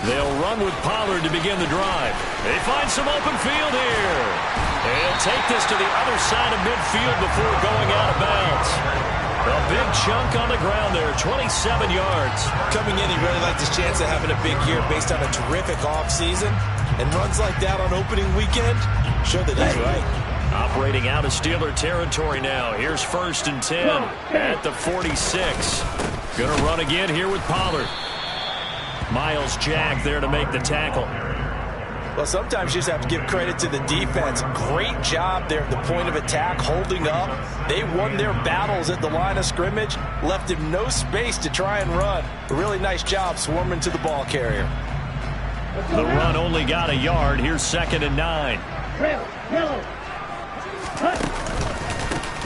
They'll run with Pollard to begin the drive. They find some open field here. They'll take this to the other side of midfield before going out of bounds. A big chunk on the ground there, 27 yards. Coming in, he really liked his chance of having a big year based on a terrific offseason. And runs like that on opening weekend, sure that he's right. Operating out of Steeler territory now. Here's 1st and 10 at the 46. Going to run again here with Pollard. Miles Jack there to make the tackle. Well, sometimes you just have to give credit to the defense. Great job there at the point of attack, holding up. They won their battles at the line of scrimmage, left him no space to try and run. A really nice job swarming to the ball carrier. The run only got a yard. Here's 2nd and 9.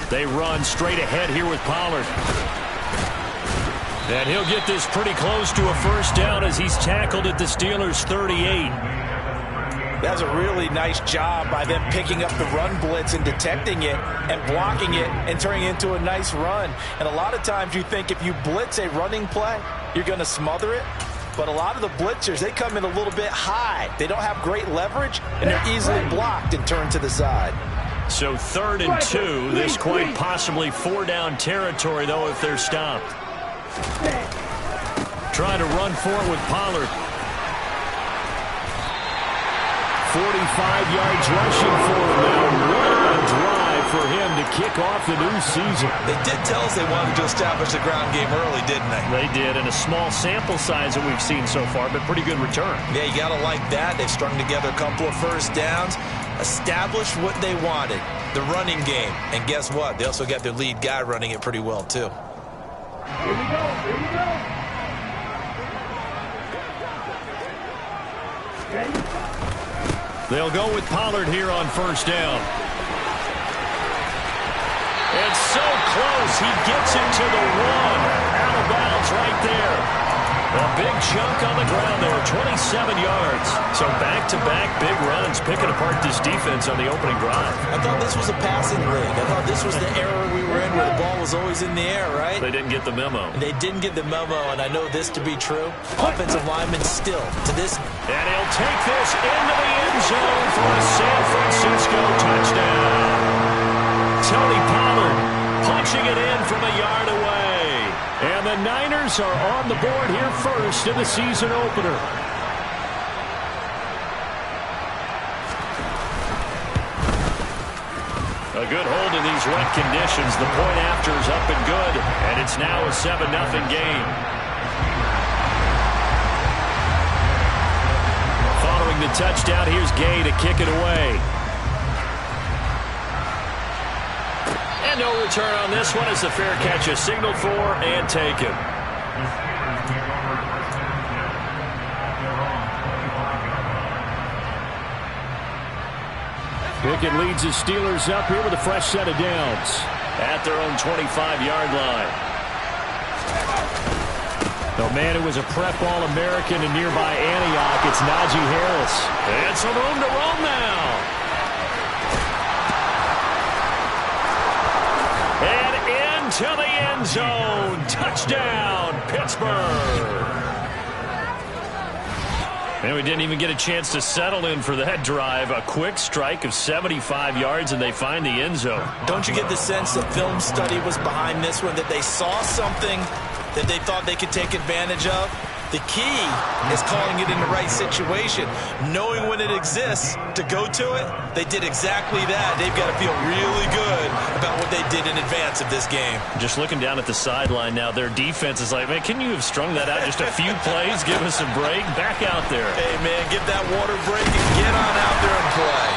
They run straight ahead here with Pollard. And he'll get this pretty close to a first down as he's tackled at the Steelers' 38. That's a really nice job by them picking up the run blitz and detecting it and blocking it and turning it into a nice run. And a lot of times you think if you blitz a running play, you're going to smother it. But a lot of the blitzers, they come in a little bit high. They don't have great leverage, and they're easily blocked and turned to the side. So 3rd and 2. This quite possibly 4-down territory, though, if they're stopped. Trying to run for it with Pollard. 45 yards rushing for him now. What a drive for him to kick off the new season. They did tell us they wanted to establish the ground game early, didn't they? They did, and a small sample size that we've seen so far, but pretty good return. Yeah, you got to like that. They've strung together a couple of first downs, established what they wanted, the running game. And guess what? They also got their lead guy running it pretty well, too. Here we go. Here we go. They'll go with Pollard here on 1st down. It's so close. He gets it to the 1. Out of bounds right there. A big chunk on the ground there, 27 yards. So back-to-back big runs, picking apart this defense on the opening drive. I thought this was a passing league. I thought this was the era we were in where the ball was always in the air, right? They didn't get the memo. They didn't get the memo, and I know this to be true. Offensive linemen still, to this. And he'll take this into the end zone for a San Francisco touchdown. Tony Pollard punching it in from a yard away. And the Niners are on the board here first in the season opener. A good hold in these wet conditions. The point after is up and good, and it's now a 7-0 game. Following the touchdown, here's Gay to kick it away. And no return on this one as the fair catch is signaled for and taken. Pickett leads the Steelers up here with a fresh set of downs at their own 25-yard line. The man who was a prep All-American in nearby Antioch, it's Najee Harris. And some room to roam now. And into the end zone. Touchdown, Pittsburgh. And we didn't even get a chance to settle in for that drive. A quick strike of 75 yards, and they find the end zone. Don't you get the sense that film study was behind this one, that they saw something that they thought they could take advantage of? The key is calling it in the right situation, knowing when it exists to go to it. They did exactly that. They've got to feel really good about what they did in advance of this game. Just looking down at the sideline now, their defense is like, man, can you have strung that out just a few plays? Give us a break. Back out there. Hey, man, give that water break and get on out there and play.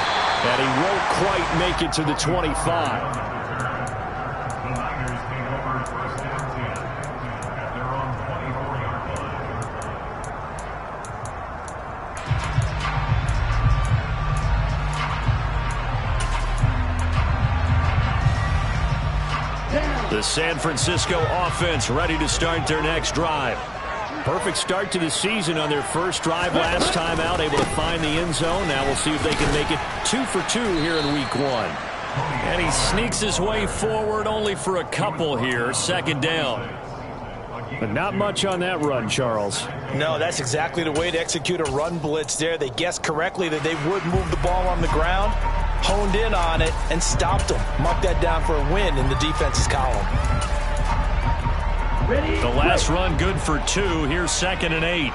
And he won't quite make it to the 25. The San Francisco offense ready to start their next drive. Perfect start to the season on their first drive last time out, able to find the end zone. Now we'll see if they can make it 2 for 2 here in week 1. And he sneaks his way forward only for a couple here. Second down. But not much on that run, Charles. No, that's exactly the way to execute a run blitz there. They guessed correctly that they would move the ball on the ground, honed in on it, and stopped them. Mark that down for a win in the defense's column. The last run good for 2. Here's 2nd and 8.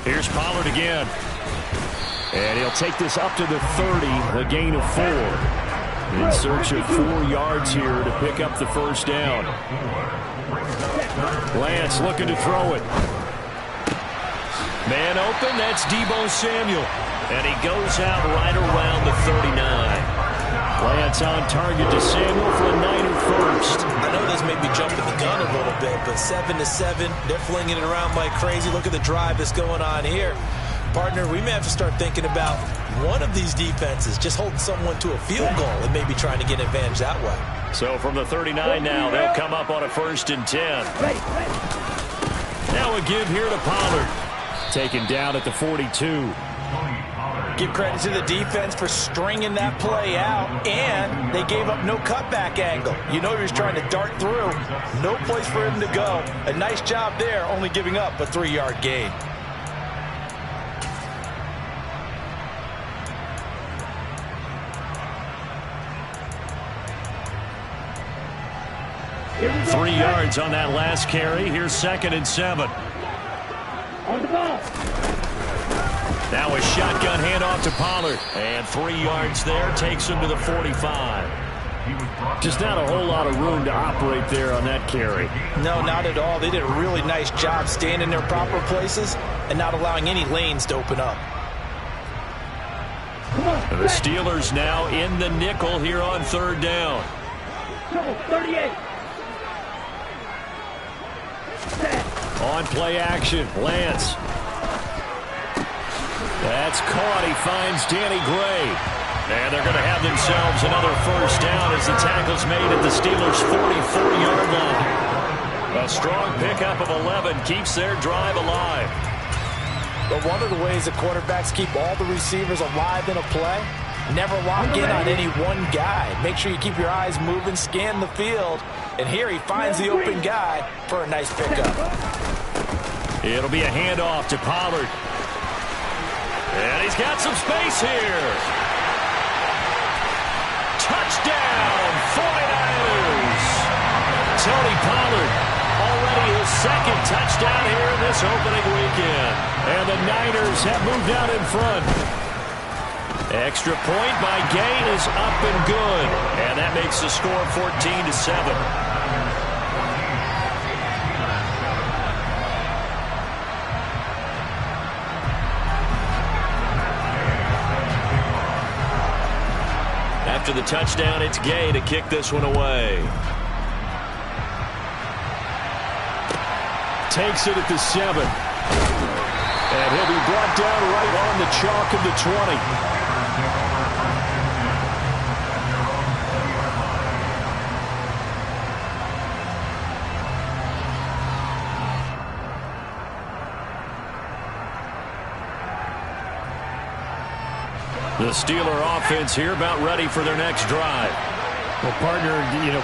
Here's Pollard again. And he'll take this up to the 30, a gain of 4. In search of 4 yards here to pick up the first down. Lance looking to throw it. Man open, that's Deebo Samuel. And he goes out right around the 39. Lance on target to Samuel for a Niner first. I know this may be jumping the gun a little bit, but 7-7, they're flinging it around like crazy. Look at the drive that's going on here. Partner, we may have to start thinking about one of these defenses just holding someone to a field goal and maybe trying to get an advantage that way. So from the 39 now, they'll come up on a 1st and 10. Now a give here to Pollard. Taken down at the 42. Give credit to the defense for stringing that play out, and they gave up no cutback angle. You know he was trying to dart through. No place for him to go. A nice job there, only giving up a 3-yard gain. Three yards on that last carry. Here's 2nd and 7. On the ball. Now a shotgun handoff to Pollard. And 3 yards there takes him to the 45. Just not a whole lot of room to operate there on that carry. No, not at all. They did a really nice job staying in their proper places and not allowing any lanes to open up. The Steelers now in the nickel here on 3rd down. 38. On play action, Lance. That's caught. He finds Danny Gray. And they're going to have themselves another first down as the tackle's made at the Steelers' 44-yard line. A strong pickup of 11 keeps their drive alive. But one of the ways that quarterbacks keep all the receivers alive in a play, never lock in on any one guy. Make sure you keep your eyes moving, scan the field. And here he finds the open guy for a nice pickup. It'll be a handoff to Pollard. And he's got some space here. Touchdown, 49ers. Tony Pollard, already his 2nd touchdown here in this opening weekend. And the Niners have moved out in front. Extra point by Gay is up and good. And that makes the score 14-7. After the touchdown, it's Gay to kick this one away. Takes it at the 7. And he'll be brought down right on the chalk of the 20. The Steeler offense here about ready for their next drive. Well, partner,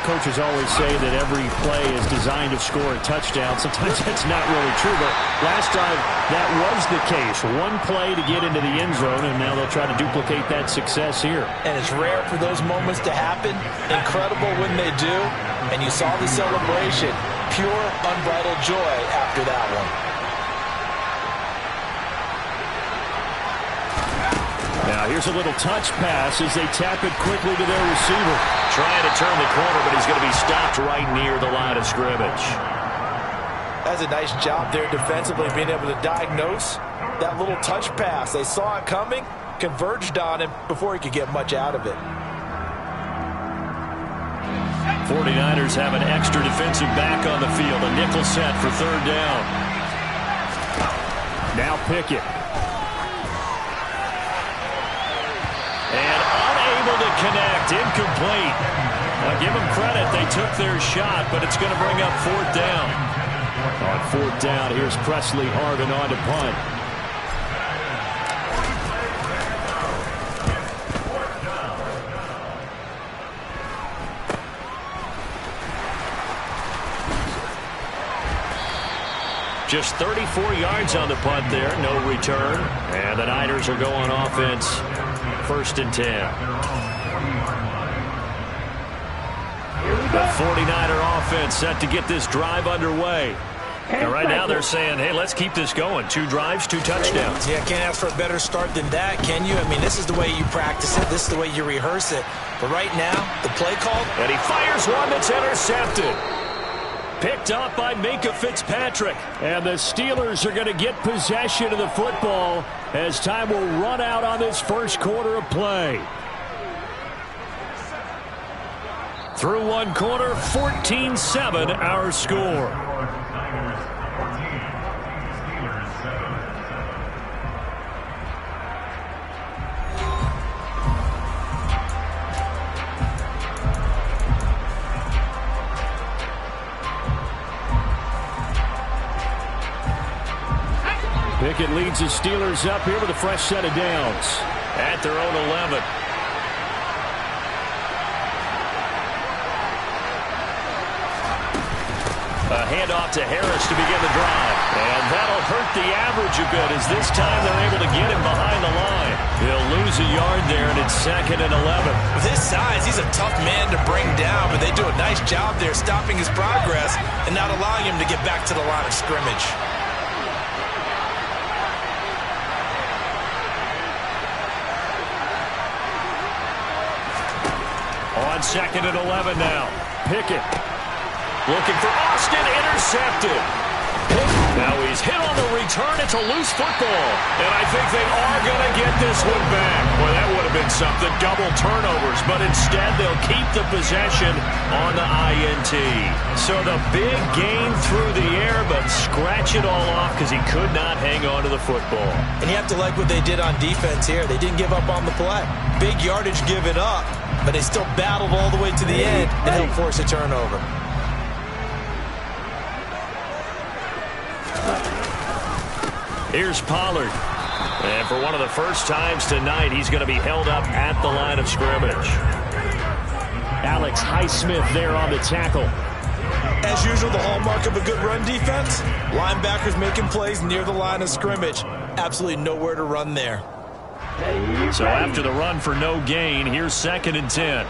coaches always say that every play is designed to score a touchdown. Sometimes that's not really true, but last time that was the case. One play to get into the end zone, and now they'll try to duplicate that success here. And it's rare for those moments to happen. Incredible when they do. And you saw the celebration. Pure, unbridled joy after that one. Now here's a little touch pass as they tap it quickly to their receiver. Trying to turn the corner, but he's going to be stopped right near the line of scrimmage. That's a nice job there defensively, being able to diagnose that little touch pass. They saw it coming, converged on him before he could get much out of it. 49ers have an extra defensive back on the field. A nickel set for 3rd down. Now Pickett. And unable to connect. Incomplete. Now give them credit. They took their shot, but it's going to bring up fourth down. On fourth down, here's Presley Harvin on to punt. Just 34 yards on the punt there. No return. And the Niners are going offense. 1st and 10. The 49er offense set to get this drive underway. And right now they're saying, hey, let's keep this going. 2 drives, 2 touchdowns. Yeah, can't ask for a better start than that, can you? I mean, this is the way you practice it. This is the way you rehearse it. But right now, the play call. And he fires one that's intercepted. Picked up by Minka Fitzpatrick. And the Steelers are going to get possession of the football as time will run out on this first quarter of play. Through one quarter, 14-7 our score. Pickett leads the Steelers up here with a fresh set of downs. At their own 11. A handoff to Harris to begin the drive. And that'll hurt the average a bit as this time they're able to get him behind the line. He'll lose a yard there, and it's 2nd and 11. With his size, he's a tough man to bring down, but they do a nice job there stopping his progress and not allowing him to get back to the line of scrimmage. On 2nd and 11 now. Pickett looking for Austin, intercepted. Now he's hit on the return. It's a loose football. And I think they are going to get this one back. Boy, that would have been something. Double turnovers. But instead, they'll keep the possession on the INT. So the big gain through the air, but scratch it all off because he could not hang on to the football. And you have to like what they did on defense here. They didn't give up on the play. Big yardage given up, but they still battled all the way to the end and helped force a turnover. Here's Pollard. And for one of the first times tonight, he's going to be held up at the line of scrimmage. Alex Highsmith there on the tackle. As usual, the hallmark of a good run defense, linebackers making plays near the line of scrimmage. Absolutely nowhere to run there. So after the run for no gain, here's 2nd and 10.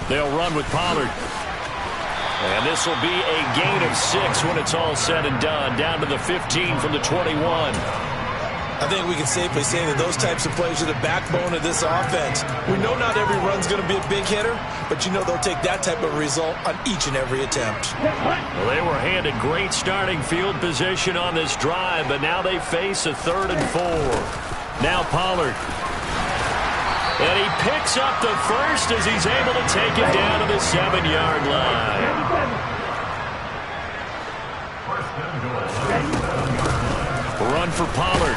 They'll run with Pollard. And this will be a gain of 6 when it's all said and done. Down to the 15 from the 21. I think we can safely say that those types of plays are the backbone of this offense. We know not every run's going to be a big hitter, but you know they'll take that type of result on each and every attempt. Well, they were handed great starting field position on this drive, but now they face a 3rd and 4. Now Pollard. And he picks up the first as he's able to take it down to the 7-yard line. Run for Pollard.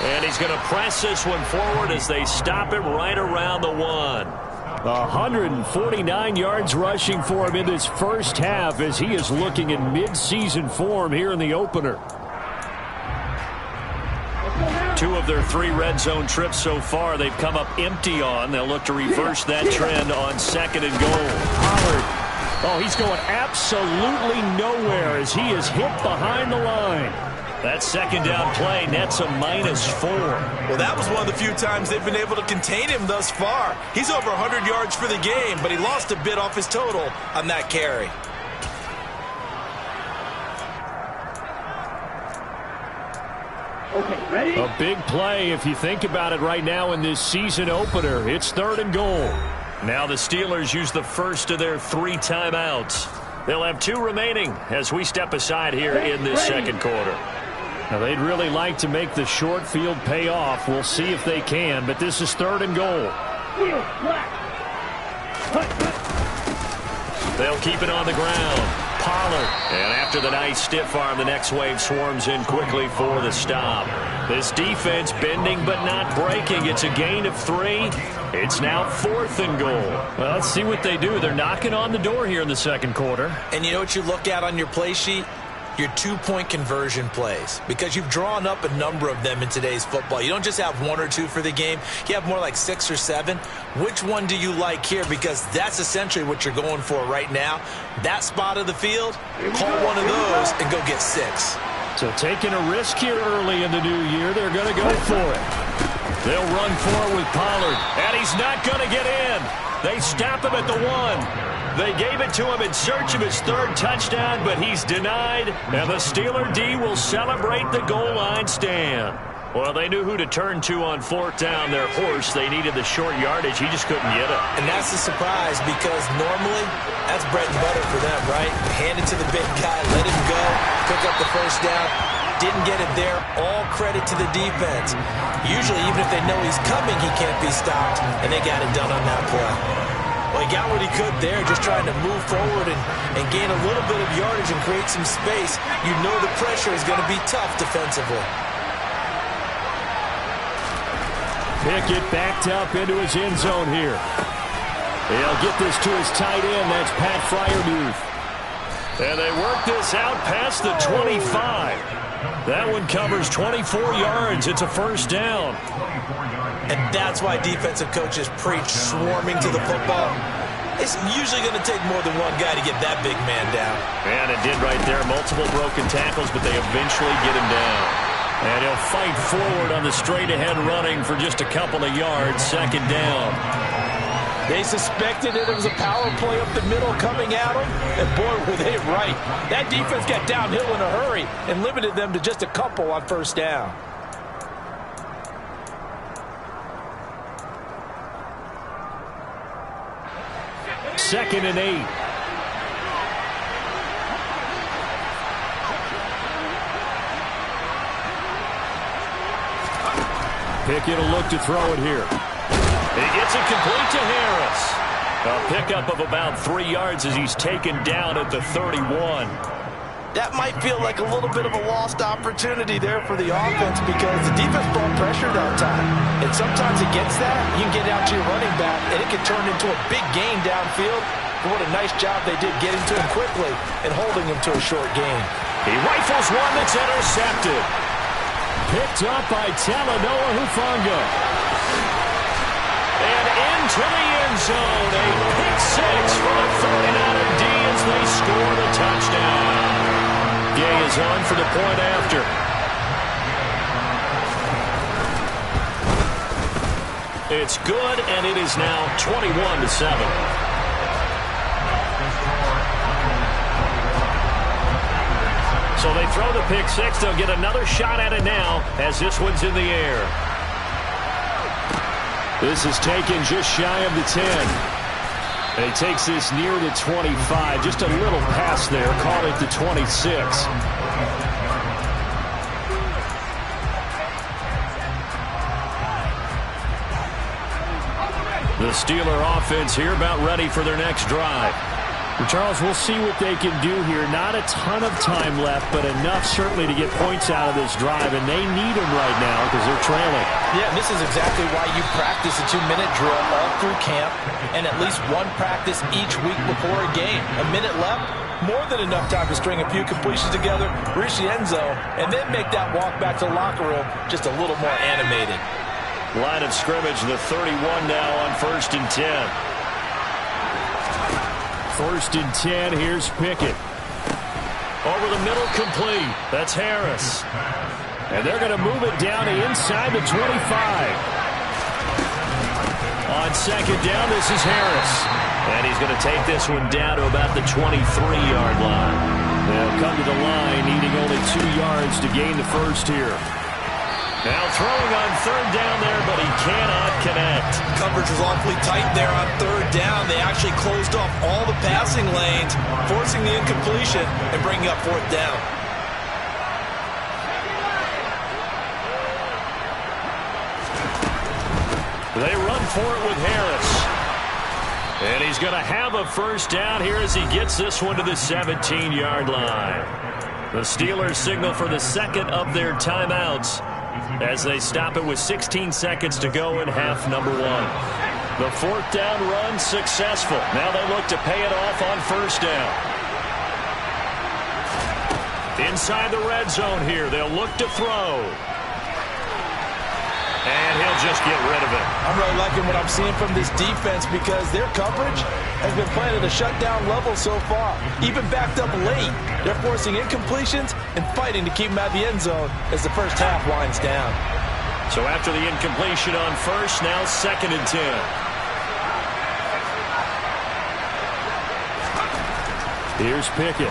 And he's going to press this one forward as they stop him right around the 1. 149 yards rushing for him in this first half as he is looking in mid-season form here in the opener. 2 of their 3 red zone trips so far they've come up empty on. They'll look to reverse that trend on 2nd and goal. Pollard. Oh, he's going absolutely nowhere as he is hit behind the line. That 2nd down play nets a -4. Well, that was one of the few times they've been able to contain him thus far. He's over 100 yards for the game, but he lost a bit off his total on that carry. Okay, ready? A big play if you think about it right now in this season opener. It's 3rd and goal. Now the Steelers use the first of their 3 timeouts. They'll have 2 remaining as we step aside here in this 2nd quarter. Now they'd really like to make the short field pay off. We'll see if they can, but this is 3rd and goal. They'll keep it on the ground. Pollard. And after the nice stiff arm, the next wave swarms in quickly for the stop. This defense bending but not breaking. It's a gain of 3. It's now 4th and goal. Well, let's see what they do. They're knocking on the door here in the second quarter. And you know what you look at on your play sheet? Your 2-point conversion plays, because you've drawn up a number of them in today's football. You don't just have 1 or 2 for the game. You have more like 6 or 7. Which one do you like here? Because that's essentially what you're going for right now. That spot of the field, call one of those and go get 6. So taking a risk here early in the new year, they're going to go for it. They'll run for it with Pollard. And he's not going to get in. They stop him at the 1. They gave it to him in search of his 3rd touchdown, but he's denied. And the Steeler D will celebrate the goal line stand. Well, they knew who to turn to on 4th down. Their horse, they needed the short yardage. He just couldn't get it. And that's a surprise, because normally that's bread and butter for them, right? Hand it to the big guy, let him go, pick up the 1st down. Didn't get it there. All credit to the defense. Usually, even if they know he's coming, he can't be stopped, and they got it done on that play. Well, he got what he could there, just trying to move forward and gain a little bit of yardage and create some space. You know the pressure is going to be tough defensively. Pickett backed up into his end zone here. He'll get this to his tight end. That's Pat Fryermuth. And they work this out past the 25. That one covers 24 yards. It's a 1st down. And that's why defensive coaches preach swarming to the football. It's usually going to take more than one guy to get that big man down. And it did right there. Multiple broken tackles, but they eventually get him down. And he'll fight forward on the straight-ahead running for just a couple of yards. 2nd down. They suspected it was a power play up the middle coming at them, and boy, were they right. That defense got downhill in a hurry and limited them to just a couple on 1st down. Second and 8. Pickett will look to throw it here. He gets it complete to Harris. A pickup of about 3 yards as he's taken down at the 31. That might feel like a little bit of a lost opportunity there for the offense, because the defense brought pressure that time. And sometimes against that, you can get out to your running back, and it can turn into a big gain downfield. But what a nice job they did getting to him quickly and holding him to a short gain. He rifles one that's intercepted. Picked up by Talanoa Hufanga. And into the end zone. A pick 6 for the 49er D as they score the touchdown. Gay is on for the point after. It's good, and it is now 21-7. So they throw the pick 6. They'll get another shot at it now as this one's in the air. This is taken just shy of the 10. And he takes this near the 25. Just a little pass there. Call it the 26. The Steeler offense here about ready for their next drive. Charles, we'll see what they can do here. Not a ton of time left, but enough certainly to get points out of this drive, and they need them right now because they're trailing. Yeah, and this is exactly why you practice a 2-minute drill all through camp and at least one practice each week before a game. A minute left, more than enough time to string a few completions together, reach the end zone, and then make that walk back to the locker room just a little more animated. Line of scrimmage, the 31 now on 1st and 10. 1st and 10, here's Pickett. Over the middle, complete. That's Harris. And they're going to move it down to inside the 25. On 2nd down, this is Harris. And he's going to take this one down to about the 23-yard line. They'll come to the line, needing only 2 yards to gain the 1st here. Now throwing on 3rd down there, but he cannot connect. Coverage was awfully tight there on 3rd down. They actually closed off all the passing lanes, forcing the incompletion and bringing up 4th down. They run for it with Harris. And he's going to have a first down here as he gets this one to the 17-yard line. The Steelers signal for the second of their timeouts as they stop it with 16 seconds to go in half number one. The fourth down run successful. Now they look to pay it off on first down. Inside the red zone here, they'll look to throw. And he'll just get rid of it. I'm really liking what I'm seeing from this defense because their coverage has been playing at a shutdown level so far. Even backed up late, they're forcing incompletions and fighting to keep them out of the end zone as the first half winds down. So after the incompletion on first, now 2nd and 10. Here's Pickett.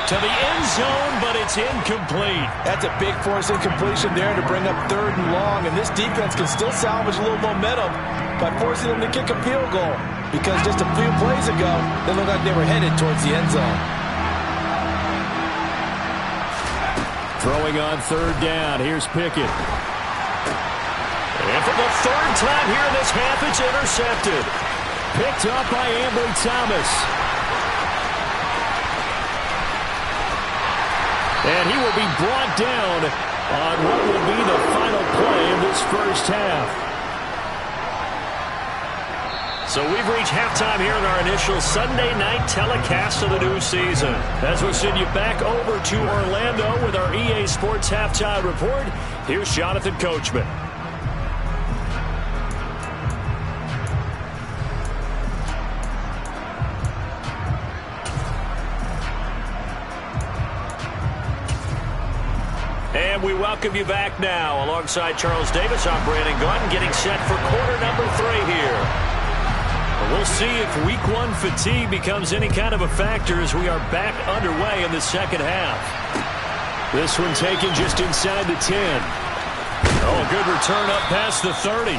To the end zone, but it's incomplete. That's a big force incompletion there to bring up 3rd and long, and this defense can still salvage a little momentum by forcing them to kick a field goal because just a few plays ago, they looked like they were headed towards the end zone. Throwing on 3rd down, here's Pickett. And for the 3rd time here in this half, it's intercepted. Picked up by Ambry Thomas. And he will be brought down on what will be the final play of this first half. So we've reached halftime here in our initial Sunday night telecast of the new season. As we send you back over to Orlando with our EA Sports Halftime Report, here's Jonathan Coachman. And we welcome you back now. Alongside Charles Davis, I'm Brandon Gunn, getting set for quarter number 3 here. We'll see if week 1 fatigue becomes any kind of a factor as we are back underway in the second half. This one taken just inside the 10. Oh, good return up past the 30.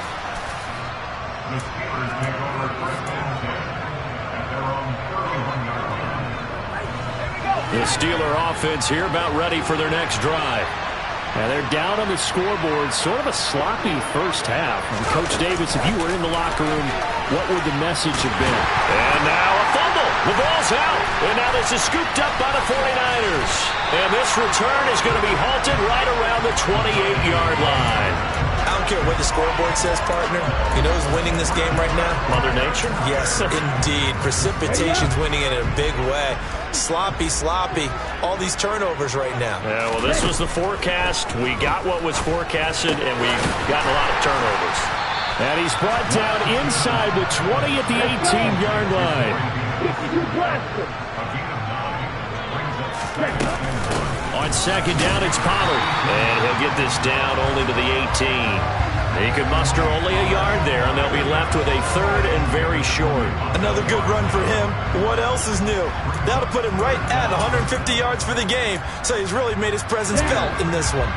The Steeler offense here about ready for their next drive. And they're down on the scoreboard. Sort of a sloppy first half. And Coach Davis, if you were in the locker room, what would the message have been? And now a fumble. The ball's out. And now this is scooped up by the 49ers. And this return is going to be halted right around the 28-yard line. I don't care what the scoreboard says, partner. You know who's winning this game right now? Mother Nature? Yes, indeed. Precipitation's winning it in a big way. Sloppy, all these turnovers right now. Yeah, well, this was the forecast. We got what was forecasted, and we've gotten a lot of turnovers. And he's brought down inside the 20 at the 18-yard line. On second down, it's Pollard. And he'll get this down only to the 18. He could muster only a yard there, and they'll be left with a 3rd and very short. Another good run for him. What else is new? That'll put him right at 150 yards for the game, so he's really made his presence felt in this one.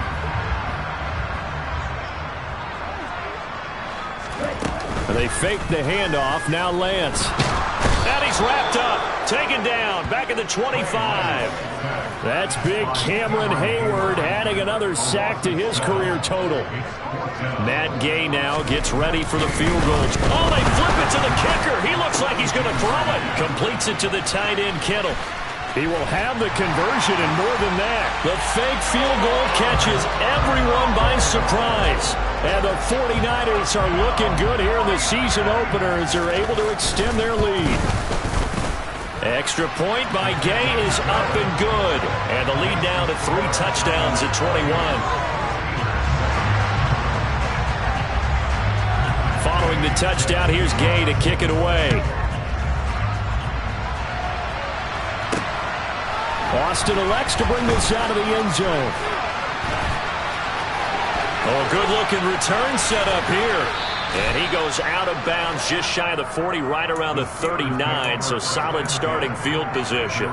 They fake the handoff. Now Lance. And he's wrapped up. Taken down. Back at the 25. That's big Cameron Hayward adding another sack to his career total. Matt Gay now gets ready for the field goal. Oh, they flip it to the kicker. He looks like he's going to throw it. Completes it to the tight end, Kittle. He will have the conversion and more than that. The fake field goal catches everyone by surprise. And the 49ers are looking good here in the season opener as they're able to extend their lead. Extra point by Gay is up and good. And the lead down to 3 touchdowns at 21. Following the touchdown, here's Gay to kick it away. Austin elects to bring this out of the end zone. Oh, good-looking return set up here. And he goes out of bounds just shy of the 40, right around the 39, so solid starting field position.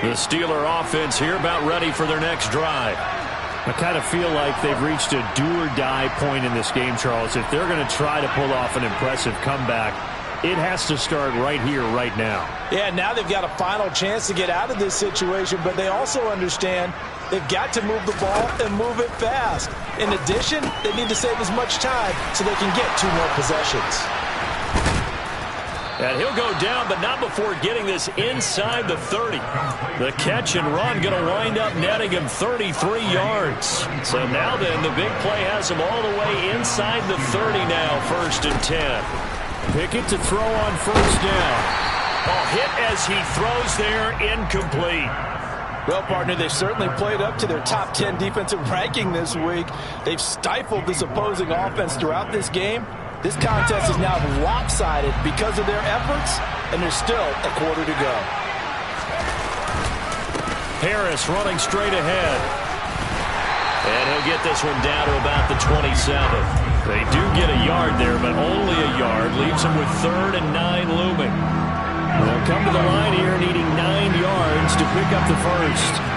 The Steeler offense here about ready for their next drive. I kind of feel like they've reached a do-or-die point in this game, Charles. If they're going to try to pull off an impressive comeback, it has to start right here, right now. Yeah, now they've got a final chance to get out of this situation, but they also understand They've got to move the ball and move it fast. In addition, they need to save as much time so they can get 2 more possessions. And he'll go down, but not before getting this inside the 30. The catch and run going to wind up netting him 33 yards. So now then, the big play has him all the way inside the 30 now, 1st and 10. Pickett to throw on 1st down. Oh, hit as he throws there, incomplete. Well, partner, they've certainly played up to their top 10 defensive ranking this week. They've stifled this opposing offense throughout this game. This contest is now lopsided because of their efforts, and there's still a quarter to go. Harris running straight ahead. And he'll get this one down to about the 27. They do get a yard there, but only a yard. Leaves them with 3rd and 9 looming. They'll come to the line here needing 9 yards to pick up the 1st.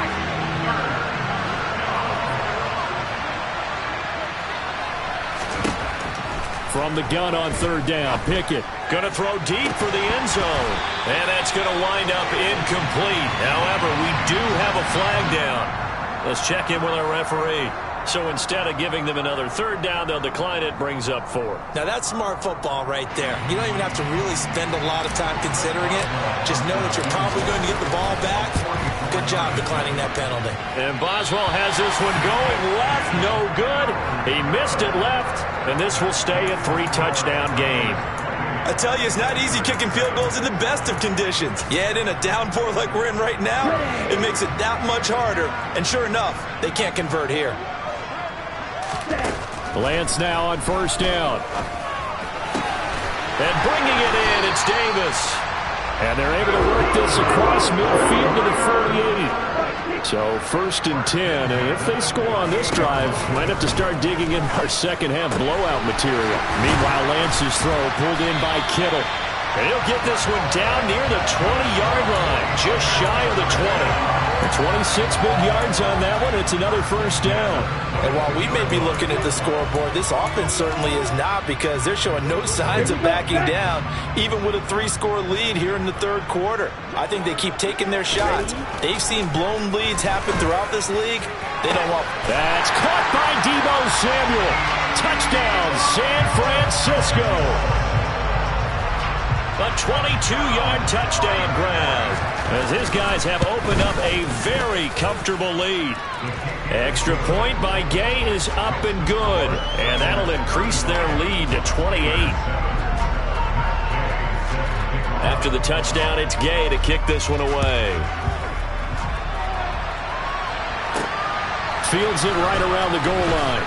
From the gun on 3rd down, Pickett. Going to throw deep for the end zone. And that's going to wind up incomplete. However, we do have a flag down. Let's check in with our referee. So instead of giving them another 3rd down, they'll decline it, brings up 4. Now that's smart football right there. You don't even have to really spend a lot of time considering it. Just know that you're probably going to get the ball back. Good job declining that penalty. And Boswell has this one going left, no good. He missed it left, and this will stay a 3-touchdown game. I tell you, it's not easy kicking field goals in the best of conditions. Yet in a downpour like we're in right now, it makes it that much harder. And sure enough, they can't convert here. Lance now on 1st down. And bringing it in, it's Davis. And they're able to work this across midfield to the 48. So 1st and 10. And if they score on this drive, might have to start digging in our second-half blowout material. Meanwhile, Lance's throw pulled in by Kittle. And he'll get this one down near the 20-yard line, just shy of the 20. 26 big yards on that one. It's another 1st down. And while we may be looking at the scoreboard, this offense certainly is not, because they're showing no signs of backing down, even with a 3-score lead here in the 3rd quarter. I think they keep taking their shots. They've seen blown leads happen throughout this league. They don't want... That's caught by Deebo Samuel. Touchdown, San Francisco. A 22-yard touchdown grab, as his guys have opened up a very comfortable lead. Extra point by Gay is up and good, and that'll increase their lead to 28. After the touchdown, it's Gay to kick this one away. Fields it right around the goal line.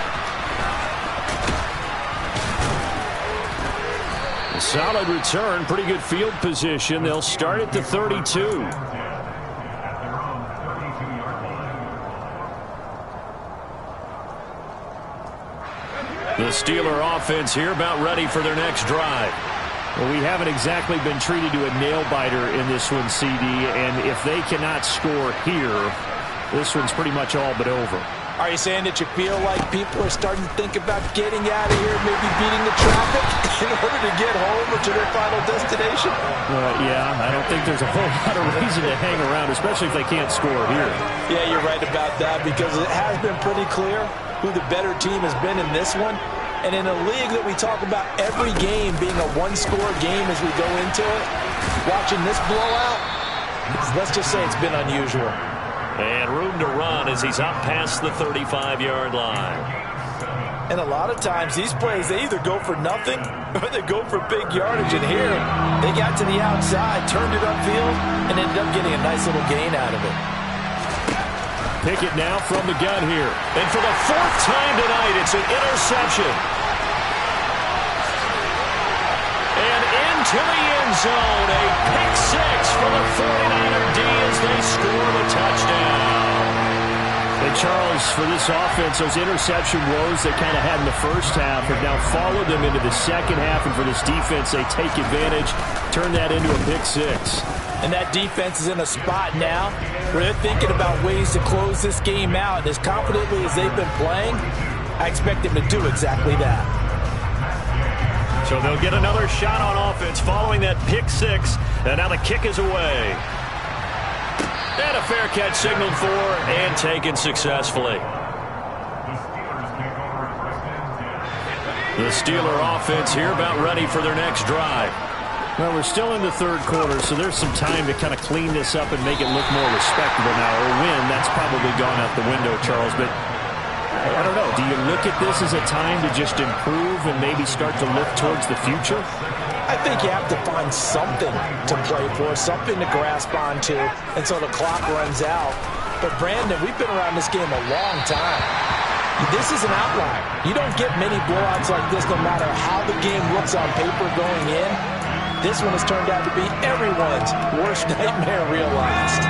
A solid return, pretty good field position. They'll start at the 32. The Steeler offense here about ready for their next drive. Well, we haven't exactly been treated to a nail-biter in this one, CD, and if they cannot score here, this one's pretty much all but over. Are you saying that you feel like people are starting to think about getting out of here, maybe beating the traffic in order to get home or to their final destination? Yeah, I don't think there's a whole lot of reason to hang around, especially if they can't score here. Yeah, you're right about that, because it has been pretty clear who the better team has been in this one. And in a league that we talk about every game being a 1-score game as we go into it, watching this blowout, let's just say it's been unusual. And room to run as he's up past the 35-yard line. And a lot of times these plays, they either go for nothing or they go for big yardage. And here, they got to the outside, turned it upfield, and ended up getting a nice little gain out of it. Pickett now from the gun here. And for the 4th time tonight, it's an interception. And into the end zone, a pick 6 for the 49er D as they score the touchdown. And Charles, for this offense, those interception woes they kind of had in the first half have now followed them into the second half. And for this defense, they take advantage, turn that into a pick 6. And that defense is in a spot now where they're thinking about ways to close this game out. As confidently as they've been playing, I expect them to do exactly that. So they'll get another shot on offense following that pick 6. And now the kick is away. And a fair catch signaled for and taken successfully. The Steeler offense here about ready for their next drive. Well, we're still in the third quarter, so there's some time to kind of clean this up and make it look more respectable now. Or win, that's probably gone out the window, Charles. But I don't know. Do you look at this as a time to just improve and maybe start to look towards the future? I think you have to find something to play for, something to grasp onto until the clock runs out. But, Brandon, we've been around this game a long time. This is an outlier. You don't get many blowouts like this no matter how the game looks on paper going in. This one has turned out to be everyone's worst nightmare realized.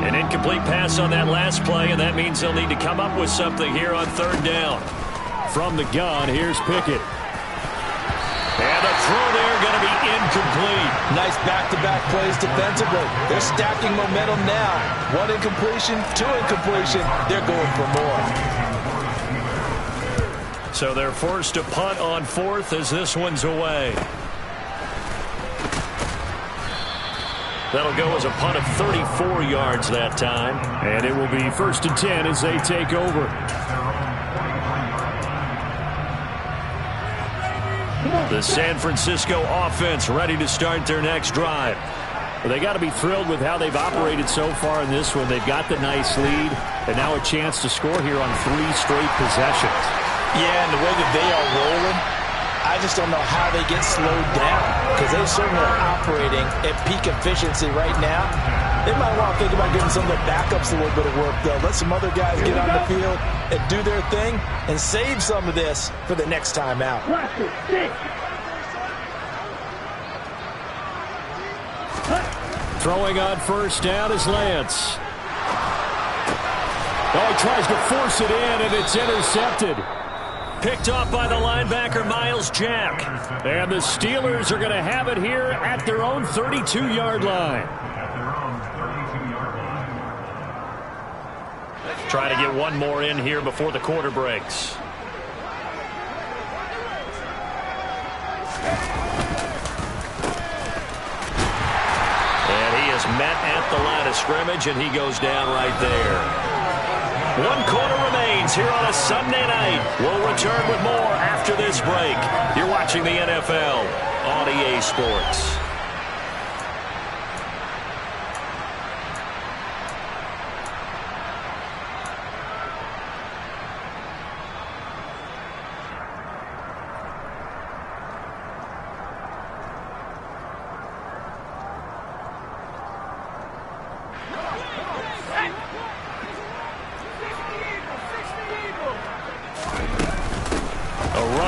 An incomplete pass on that last play, and that means they'll need to come up with something here on third down. From the gun, here's Pickett. And the throw there going to be incomplete. Nice back-to-back plays defensively. They're stacking momentum now. One incompletion, two incompletion. They're going for more. So they're forced to punt on fourth as this one's away. That'll go as a punt of 34 yards that time. And it will be 1st and 10 as they take over. The San Francisco offense ready to start their next drive. Well, they got to be thrilled with how they've operated so far in this one. They've got the nice lead, and now a chance to score here on 3 straight possessions. Yeah, and the way that they are rolling, I just don't know how they get slowed down because they certainly are operating at peak efficiency right now. They might want to think about giving some of the backups a little bit of work, though. Let some other guys get on the field and do their thing and save some of this for the next time out. Throwing on first down is Lance. Oh, he tries to force it in, and it's intercepted. Picked off by the linebacker, Miles Jack. And the Steelers are going to have it here at their own 32-yard line. Trying to get one more in here before the quarter breaks. And he is met at the line of scrimmage, and he goes down right there. 1 quarter remains here on a Sunday night. We'll return with more after this break. You're watching the NFL on EA Sports.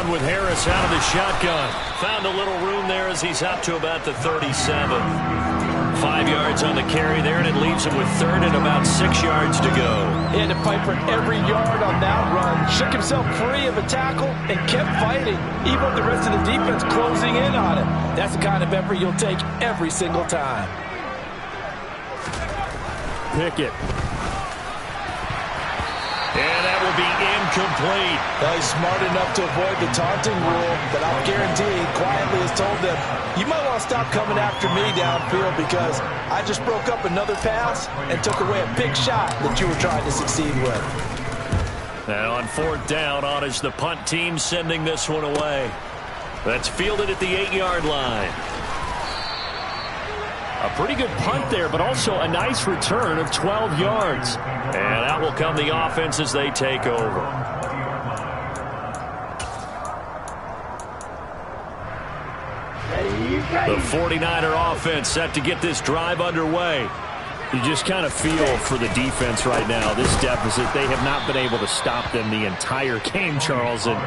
With Harris out of the shotgun. Found a little room there as he's out to about the 37. 5 yards on the carry there, and it leaves him with 3rd and about 6 yards to go. He had to fight for every yard on that run. Shook himself free of a tackle and kept fighting, even with the rest of the defense closing in on him. That's the kind of effort you'll take every single time. Pickett. And that will be incomplete. Now he's smart enough to avoid the taunting rule, but I'll guarantee he quietly has told them, you might want to stop coming after me downfield because I just broke up another pass and took away a big shot that you were trying to succeed with. And on 4th down, on is the punt team sending this one away. That's fielded at the 8-yard line. A pretty good punt there, but also a nice return of 12 yards. And out will come the offense as they take over. The 49er offense set to get this drive underway. You just kind of feel for the defense right now. This deficit, they have not been able to stop them the entire game, Charles. And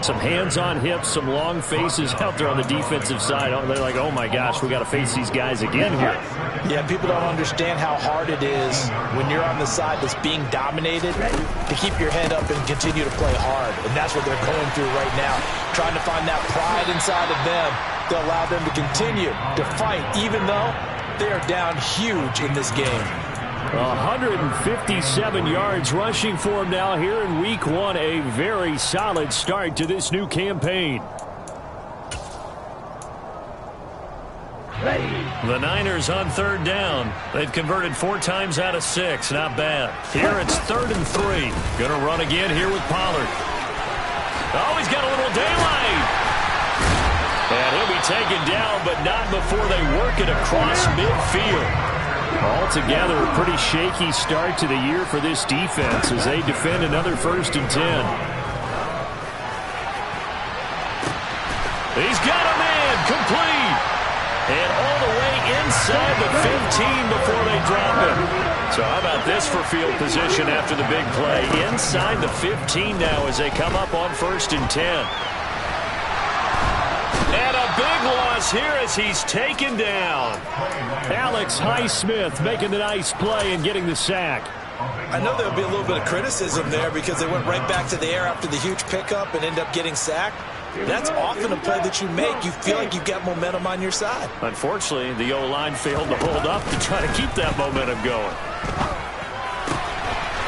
some hands on hips, some long faces out there on the defensive side. They're like, oh my gosh, we got to face these guys again here. Yeah, people don't understand how hard it is when you're on the side that's being dominated to keep your head up and continue to play hard. And that's what they're going through right now, trying to find that pride inside of them to allow them to continue to fight, even though they are down huge in this game. 157 yards rushing for him now here in week 1. A very solid start to this new campaign. Ready. The Niners on third down. They've converted 4 times out of 6. Not bad. Here it's 3rd and 3. Going to run again here with Pollard. Oh, he's got a little daylight. And he'll be taken down, but not before they work it across midfield. Altogether, a pretty shaky start to the year for this defense as they defend another 1st and 10. He's got a man complete. And all the way inside the 15 before they drop him. So how about this for field position after the big play? Inside the 15 now as they come up on 1st and 10. And a big loss here as he's taken down. Alex Highsmith making the nice play and getting the sack. I know there'll be a little bit of criticism there because they went right back to the air after the huge pickup and end up getting sacked. That's often a play that you make. You feel like you've got momentum on your side. Unfortunately, the O-line failed to hold up to try to keep that momentum going.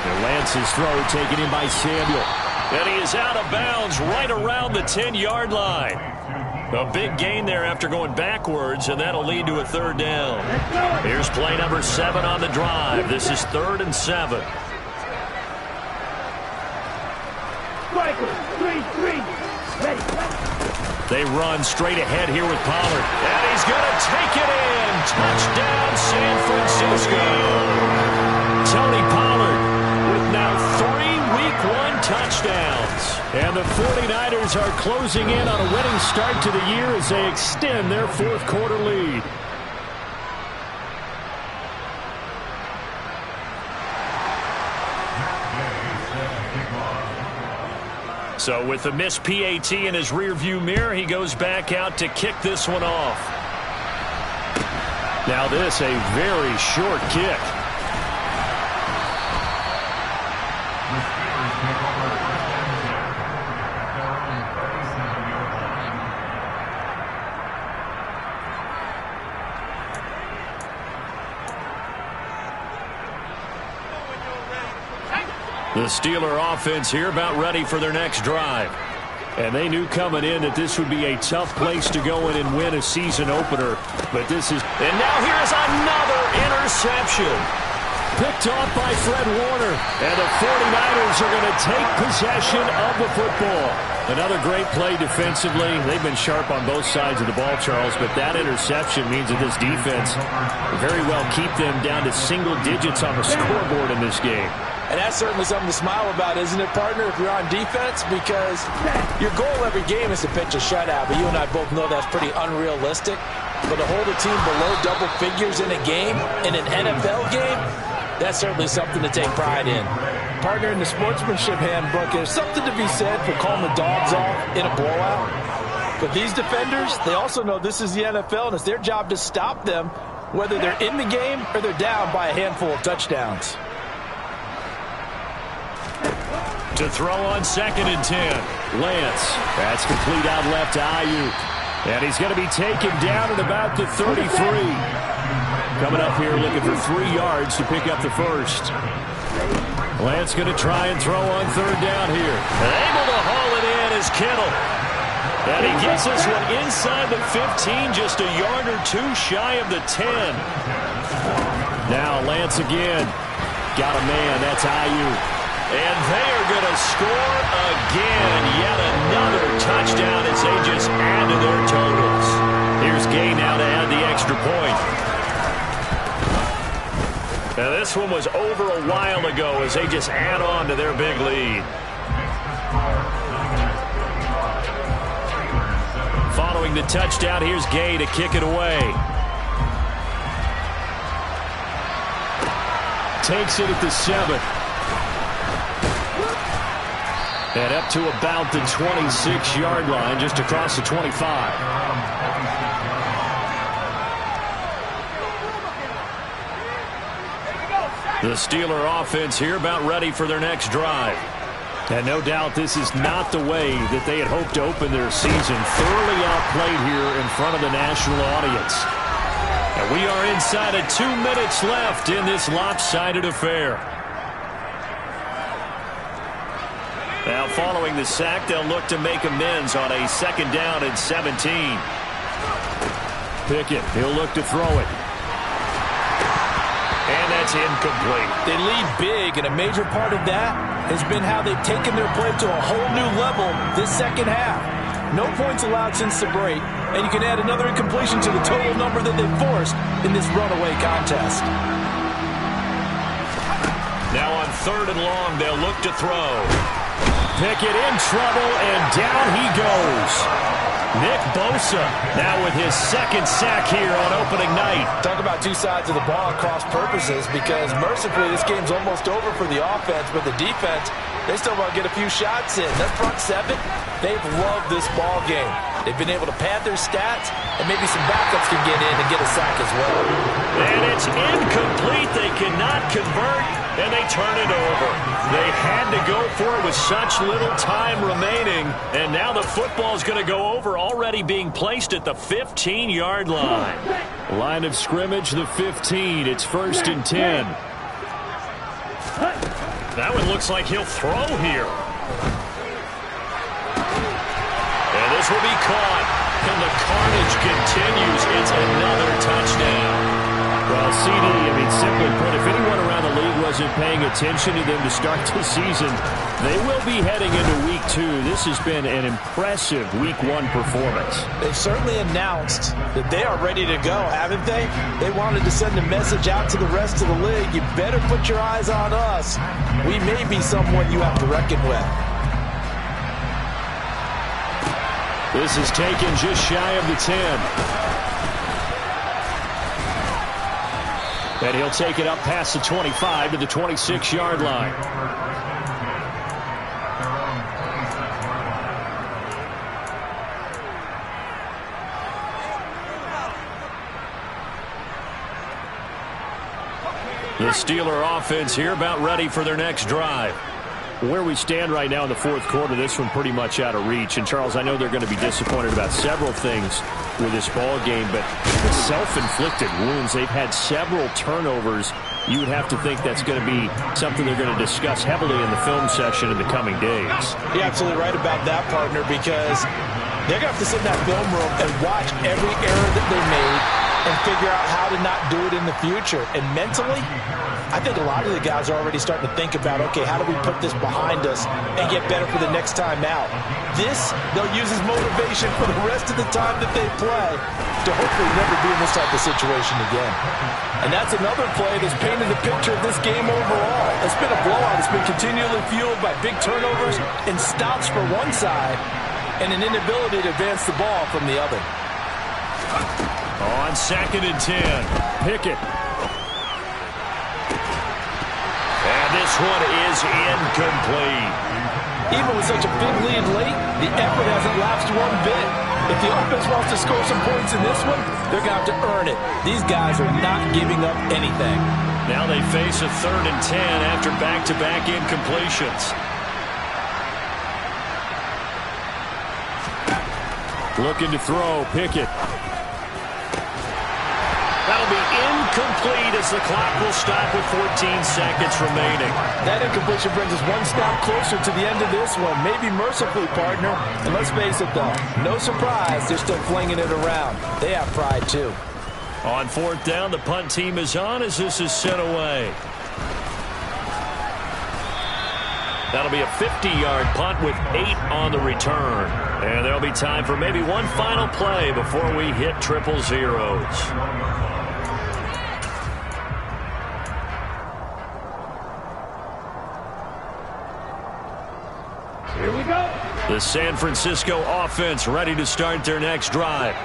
And Lance's throw taken in by Samuel. And he is out of bounds right around the 10-yard line. A big gain there after going backwards, and that'll lead to a 3rd down. Here's play number 7 on the drive. This is 3rd and 7. They run straight ahead here with Pollard. And he's going to take it in. Touchdown, San Francisco. Tony Pollard with now 3 Week 1 touchdowns. And the 49ers are closing in on a winning start to the year as they extend their 4th quarter lead. So with the missed PAT in his rearview mirror, he goes back out to kick this one off. Now this, a very short kick. The Steeler offense here about ready for their next drive. And they knew coming in that this would be a tough place to go in and win a season opener. But this is... And now here's another interception. Picked off by Fred Warner. And the 49ers are going to take possession of the football. Another great play defensively. They've been sharp on both sides of the ball, Charles, but that interception means that this defense will very well keep them down to single digits on the scoreboard in this game. And that's certainly something to smile about, isn't it, partner, if you're on defense? Because your goal every game is to pitch a shutout, but you and I both know that's pretty unrealistic. But to hold a team below double figures in a game, in an NFL game, that's certainly something to take pride in. Partner, in the sportsmanship handbook, there's something to be said for calling the dogs off in a blowout. But these defenders, they also know this is the NFL, and it's their job to stop them, whether they're in the game or they're down by a handful of touchdowns. To throw on 2nd and 10. Lance. That's complete out left to Ayuk. And he's going to be taken down at about the 33. Coming up here looking for 3 yards to pick up the first. Lance going to try and throw on 3rd down here. Able to haul it in is Kittle. And he gets this one inside the 15, just a yard or 2 shy of the 10. Now Lance again. Got a man. That's Ayuk. And they are going to score again. Yet another touchdown as they just add to their totals. Here's Gay now to add the extra point. Now this one was over a while ago as they just add on to their big lead. Following the touchdown, here's Gay to kick it away. Takes it at the 7. And up to about the 26-yard line, just across the 25. The Steeler offense here about ready for their next drive. And no doubt this is not the way that they had hoped to open their season. Thoroughly outplayed here in front of the national audience. And we are inside of 2 minutes left in this lopsided affair. Now, following the sack, they'll look to make amends on a 2nd down and 17. Pickett. He'll look to throw it. And that's incomplete. They lead big, and a major part of that has been how they've taken their play to a whole new level this second half. No points allowed since the break, and you can add another incompletion to the total number that they've forced in this runaway contest. Now on 3rd and long, they'll look to throw. Pickett in trouble, and down he goes. Nick Bosa now with his 2nd sack here on opening night. Talk about two sides of the ball at cross purposes, because mercifully this game's almost over for the offense, but the defense, they still want to get a few shots in. That front 7, they've loved this ball game. They've been able to pad their stats, and maybe some backups can get in and get a sack as well. And it's incomplete. They cannot convert, and they turn it over. They had to go for it with such little time remaining, and now the football's going to go over, already being placed at the 15-yard line. Line of scrimmage, the 15. It's 1st and 10. That one looks like he'll throw here. And this will be caught. And the carnage continues. It's another touchdown. Well, CD, simply put, if anyone around the league wasn't paying attention to them to start the season, they will be heading into Week 2. This has been an impressive Week 1 performance. They've certainly announced that they are ready to go, haven't they? They wanted to send a message out to the rest of the league. You better put your eyes on us. We may be someone you have to reckon with. This is taken just shy of the 10. And he'll take it up past the 25 to the 26-yard line. The Steeler offense here about ready for their next drive. Where we stand right now in the 4th quarter, this one pretty much out of reach. And, Charles, I know they're going to be disappointed about several things with this ball game, but the self-inflicted wounds, they've had several turnovers. You would have to think that's going to be something they're going to discuss heavily in the film session in the coming days. You're absolutely right about that, partner, because they're going to have to sit in that film room and watch every error that they made and figure out how to not do it in the future. And mentally, I think a lot of the guys are already starting to think about, okay, how do we put this behind us and get better for the next time out? This, they'll use as motivation for the rest of the time that they play to hopefully never be in this type of situation again. And that's another play that's painted the picture of this game overall. It's been a blowout. It's been continually fueled by big turnovers and stops for one side and an inability to advance the ball from the other. On 2nd and 10, Pickett. And this one is incomplete. Even with such a big lead late, the effort hasn't lapsed one bit. If the offense wants to score some points in this one, they're going to have to earn it. These guys are not giving up anything. Now they face a 3rd and 10 after back-to-back incompletions. Looking to throw, Pickett. That'll be incomplete as the clock will stop with 14 seconds remaining. That incompletion brings us one stop closer to the end of this one. Maybe mercifully, partner. And let's face it, though, no surprise, they're still flinging it around. They have pride, too. On 4th down, the punt team is on as this is sent away. That'll be a 50-yard punt with 8 on the return. And there'll be time for maybe one final play before we hit triple zeros. Here we go. The San Francisco offense ready to start their next drive.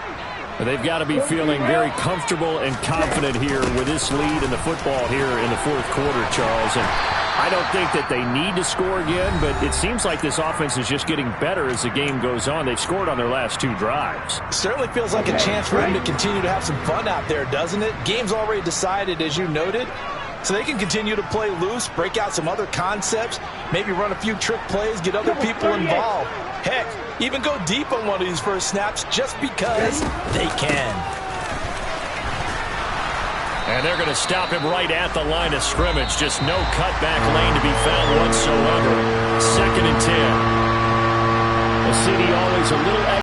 They've got to be feeling very comfortable and confident here with this lead in the football here in the 4th quarter, Charles. And I don't think that they need to score again, but it seems like this offense is just getting better as the game goes on. They've scored on their last 2 drives. Certainly feels like a chance for them to continue to have some fun out there, doesn't it? Game's already decided, as you noted. So they can continue to play loose, break out some other concepts, maybe run a few trick plays, get other people involved. Heck, even go deep on one of these first snaps just because they can. And they're going to stop him right at the line of scrimmage. Just no cutback lane to be found whatsoever. 2nd and 10. The city always a little